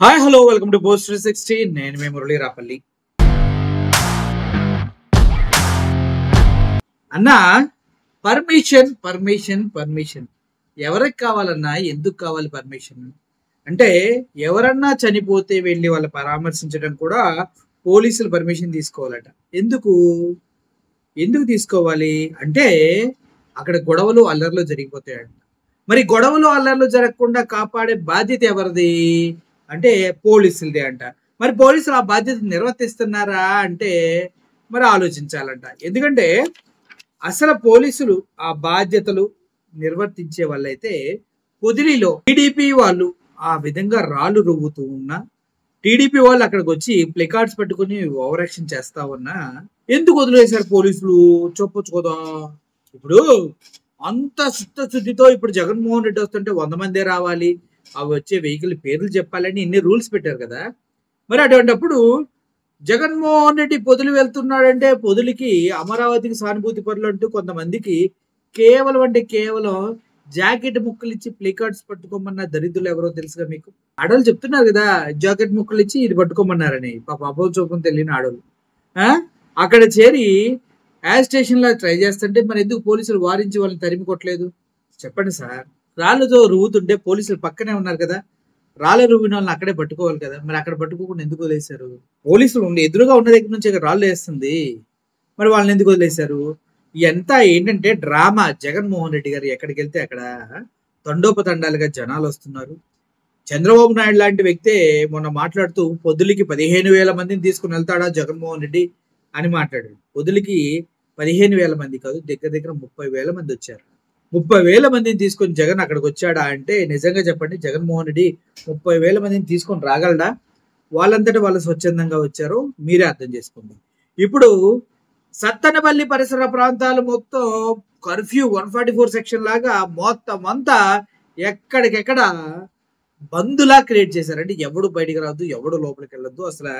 Hi hello welcome to post 360. నేను మీ మురళీ రాపల్లి. అన్నా, permission ఎవరికి కావాలన్నా, ఎందుకు కావాలి పర్మిషన్? అంటే ఎవరన్నా చనిపోతే వెళ్ళి వాళ్ళ పరామర్శించడం కూడా పోలీసులు పర్మిషన్ తీసుకోవాలట. ఎందుకు ఎందుకు తీసుకోవాలి అంటే అక్కడ గొడవలు అల్లర్లు జరిగిపోతాయంట. మరి గొడవలు అల్లర్లు జరగకుండా కాపాడే బాధ్యత ఎవరిది అంటే పోలీసులదే అంట. మరి పోలీసులు ఆ బాధ్యత నిర్వర్తిస్తున్నారా అంటే మరి ఆలోచించాలంట. ఎందుకంటే అసలు పోలీసులు ఆ బాధ్యతలు నిర్వర్తించే వాళ్ళైతే పొదిలిలో టీడీపీ వాళ్ళు ఆ విధంగా రాళ్ళు రువ్వుతూ ఉన్నా, టీడీపీ వాళ్ళు అక్కడికి వచ్చి ప్లకార్డ్స్ పట్టుకుని ఓవర్ యాక్షన్ చేస్తా ఉన్నా ఎందుకు వదిలేశారు పోలీసులు? చెప్పొచ్చు కదా. ఇప్పుడు అంత చిత్తశుద్ధితో ఇప్పుడు జగన్మోహన్ రెడ్డి వస్తుంటే 100 మందే రావాలి, అవి వచ్చే వెహికల్ పేర్లు చెప్పాలని ఇన్ని రూల్స్ పెట్టారు కదా. మరి అటువంటిప్పుడు జగన్మోహన్ రెడ్డి పొదులు వెళ్తున్నాడంటే పొదులకి అమరావతికి సానుభూతి పరులు అంటూ కొంతమందికి కేవలం జాకెట్ ముక్కలు ఇచ్చి ప్లేకార్డ్స్ పట్టుకోమన్న దరిద్రులు ఎవరో తెలుసుగా మీకు. ఆడవాళ్ళు చెప్తున్నారు కదా, జాకెట్ ముక్కలు ఇచ్చి ఇది పట్టుకోమన్నారని. పాపం చూపం తెలియని ఆడవాళ్ళు అక్కడ చేరి యాజ్ స్టేషన్ లా ట్రై చేస్తుంటే మరి ఎందుకు పోలీసులు వారించి వాళ్ళని తరిమి కొట్టలేదు? చెప్పండి సార్. రాళ్ళతో రువ్వుతుంటే పోలీసులు పక్కనే ఉన్నారు కదా, రాళ్ళ రువ్విన వాళ్ళని అక్కడే పట్టుకోవాలి కదా. మరి అక్కడ పట్టుకోకుండా ఎందుకు వదిలేశారు? పోలీసులు ఎదురుగా ఉన్న దగ్గర నుంచి రాళ్ళు వేస్తుంది, మరి వాళ్ళని ఎందుకు వదిలేశారు? ఎంత ఏంటంటే డ్రామా. జగన్మోహన్ రెడ్డి గారు ఎక్కడికి వెళ్తే అక్కడ తండోపతండాలుగా జనాలు వస్తున్నారు. చంద్రబాబు నాయుడు లాంటి వ్యక్తే మొన్న మాట్లాడుతూ పొద్దులకి 15,000 మందిని తీసుకుని వెళ్తాడా జగన్మోహన్ రెడ్డి అని మాట్లాడాడు. పొద్దులకి 15,000 మంది కాదు, దగ్గర 30,000 మంది వచ్చారు. 30,000 మందిని తీసుకొని జగన్ అక్కడికి వచ్చాడా అంటే నిజంగా చెప్పండి, జగన్మోహన్ రెడ్డి 30,000 మందిని తీసుకొని రాగలడా? వాళ్ళంతటా వాళ్ళు స్వచ్ఛందంగా వచ్చారు, మీరే అర్థం చేసుకోండి. ఇప్పుడు సత్తెనపల్లి పరిసర ప్రాంతాలు మొత్తం కర్ఫ్యూ 144 సెక్షన్ లాగా మొత్తం అంతా ఎక్కడికెక్కడ బందులా క్రియేట్ చేశారంటే ఎవడు బయటికి రావద్దు, ఎవడు లోపలికి వెళ్ళొద్దు, అసలు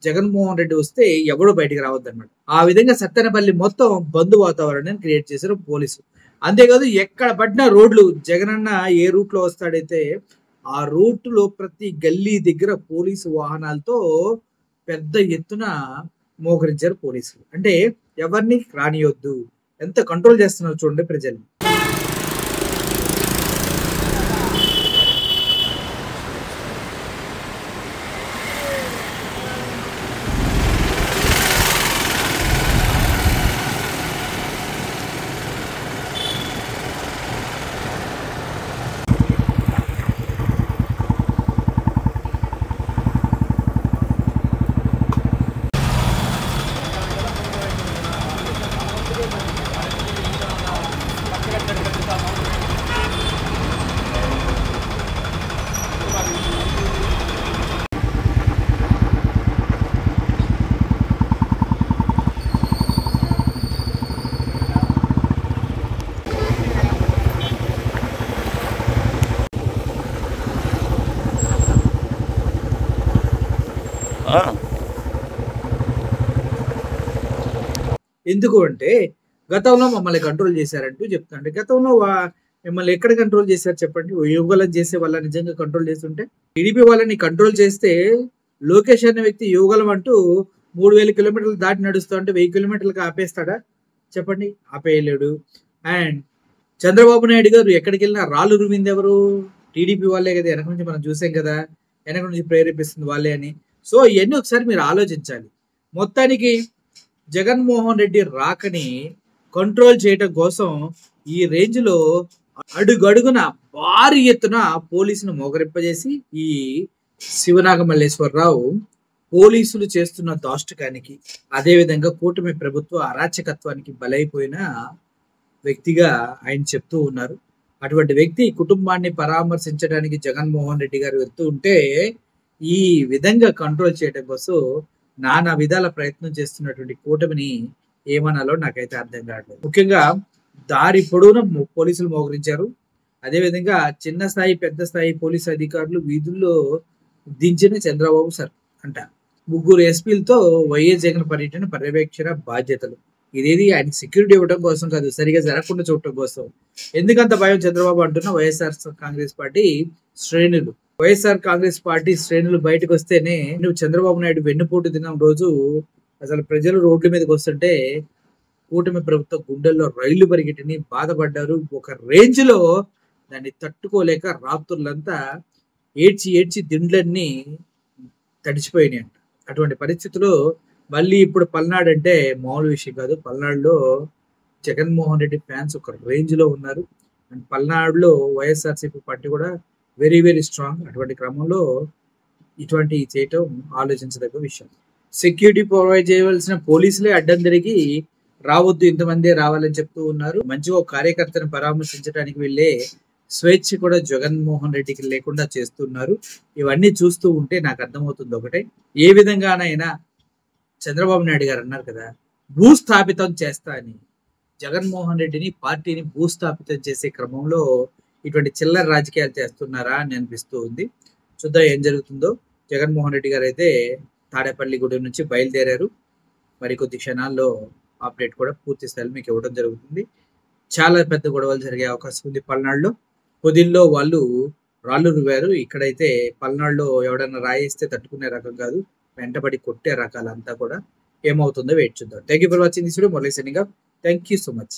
జగన్మోహన్ రెడ్డి వస్తే ఎవడు బయటికి రావద్దు అన్నమాట. ఆ విధంగా సత్తెనపల్లి మొత్తం బంధు వాతావరణాన్ని క్రియేట్ చేశారు పోలీసులు. అంతేకాదు ఎక్కడ పడిన రోడ్లు జగనన్న ఏ రూట్ లో వస్తాడైతే ఆ రూట్ లో ప్రతి గల్లీ దగ్గర పోలీసు వాహనాలతో పెద్ద ఎత్తున మోహరించారు పోలీసులు. అంటే ఎవరిని రానియొద్దు, ఎంత కంట్రోల్ చేస్తున్నారు చూడండి ప్రజలు. ఎందుకు అంటే గతంలో మమ్మల్ని కంట్రోల్ చేశారంటూ చెప్తాండి. గతంలో మిమ్మల్ని ఎక్కడ కంట్రోల్ చేశారు చెప్పండి? యువగలం చేసే వాళ్ళ నిజంగా కంట్రోల్ చేస్తుంటే టీడీపీ వాళ్ళని కంట్రోల్ చేస్తే లోకేష్ అనే వ్యక్తి యువగలం అంటూ 3,000 కిలోమీటర్లు దాటి నడుస్తూ అంటే 1000 కిలోమీటర్లకు ఆపేస్తాడా చెప్పండి? ఆపేయలేడు. అండ్ చంద్రబాబు నాయుడు గారు ఎక్కడికి వెళ్ళినా రాళ్ళు రువింది ఎవరు? టీడీపీ వాళ్ళే కదా. వెనక నుంచి మనం చూసాం కదా, వెనక నుంచి ప్రేరేపిస్తుంది వాళ్ళే అని. సో ఇవన్నీ ఒకసారి మీరు ఆలోచించాలి. మొత్తానికి జగన్మోహన్ రెడ్డి రాకని కంట్రోల్ చేయడం కోసం ఈ రేంజ్ లో అడుగడుగున భారీ ఎత్తున పోలీసును మోగరింపజేసి ఈ శివనాగమల్లేశ్వరరావు పోలీసులు చేస్తున్న దాష్టికానికి, అదేవిధంగా కూటమి ప్రభుత్వ అరాచకత్వానికి బలైపోయిన వ్యక్తిగా ఆయన చెప్తూ ఉన్నారు. అటువంటి వ్యక్తి కుటుంబాన్ని పరామర్శించడానికి జగన్మోహన్ రెడ్డి గారు వెళ్తూ ఉంటే ఈ విధంగా కంట్రోల్ చేయడం కోసం నానా విధాల ప్రయత్నం చేస్తున్నటువంటి కూటమిని ఏమనాలో నాకైతే అర్థం కావట్లేదు. ముఖ్యంగా దారి పొడవునా పోలీసులు మోహరించారు. అదేవిధంగా చిన్న స్థాయి పెద్ద స్థాయి పోలీసు అధికారులు వీధుల్లో దించిన చంద్రబాబు సార్ అంట. 3 ఎస్పీలతో వైఎస్ జగన్ పర్యటన పర్యవేక్షణ బాధ్యతలు. ఇదేది ఆయనకి సెక్యూరిటీ ఇవ్వడం కోసం కాదు, సరిగా జరగకుండా చూడటం కోసం. ఎందుకంత భయం చంద్రబాబు అంటున్న వైఎస్ఆర్ కాంగ్రెస్ పార్టీ శ్రేణులు. వైఎస్ఆర్ కాంగ్రెస్ పార్టీ శ్రేణులు బయటకు వస్తేనే నువ్వు చంద్రబాబు నాయుడు వెన్నుపోటు దినం రోజు అసలు ప్రజలు రోడ్ల మీదకి వస్తుంటే కూటమి ప్రభుత్వ గుండెల్లో రైళ్లు పరిగెట్టిని బాధపడ్డారు. ఒక రేంజ్ లో దాన్ని తట్టుకోలేక రాత్రులంతా ఏడ్చి ఏడ్చి దిండ్లన్నీ తడిచిపోయినాయి అంట. అటువంటి పరిస్థితుల్లో మళ్ళీ ఇప్పుడు పల్నాడు అంటే మామూలు విషయం కాదు. పల్నాడులో జగన్మోహన్ రెడ్డి ఫ్యాన్స్ ఒక రేంజ్ లో ఉన్నారు. అండ్ పల్నాడులో వైఎస్ఆర్సీపీ పార్టీ కూడా వెరీ వెరీ స్ట్రాంగ్. అటువంటి క్రమంలో ఇటువంటి చేయటం ఆలోచించదగ్గ విషయం. సెక్యూరిటీ ప్రొవైడ్ చేయవలసిన పోలీసులే అడ్డం తిరిగి రావద్దు, ఇంతమందే రావాలని చెప్తూ ఉన్నారు. మంచిగా ఒక కార్యకర్తను పరామర్శించడానికి వెళ్ళే స్వేచ్ఛ కూడా జగన్మోహన్ రెడ్డికి లేకుండా చేస్తున్నారు. ఇవన్నీ చూస్తూ ఉంటే నాకు అర్థమవుతుంది ఒకటే, ఏ విధంగానైనా చంద్రబాబు నాయుడు గారు అన్నారు కదా భూస్థాపితం చేస్తా అని, జగన్మోహన్ రెడ్డిని పార్టీని భూస్థాపితం చేసే క్రమంలో ఇటువంటి చిల్లర రాజకీయాలు చేస్తున్నారా అని అనిపిస్తూ ఉంది. చూద్దాం ఏం జరుగుతుందో. జగన్మోహన్ రెడ్డి గారు అయితే తాడేపల్లిగూడెం నుంచి బయలుదేరారు. మరికొద్ది క్షణాల్లో అప్డేట్ కూడా పూర్తి స్థాయిలో మీకు ఇవ్వడం జరుగుతుంది. చాలా పెద్ద గొడవలు జరిగే అవకాశం ఉంది పల్నాడులో. పొదిల్లో వాళ్ళు రాళ్ళు రువ్వారు. ఇక్కడైతే పల్నాడులో ఎవడన్నా రాయిస్తే తట్టుకునే రకం కాదు, వెంటబడి కొట్టే రకాలంతా కూడా. ఏమవుతుందో వెయిట్ చూద్దాం. Thank you for watching this video. Murali signing off. Thank you so much.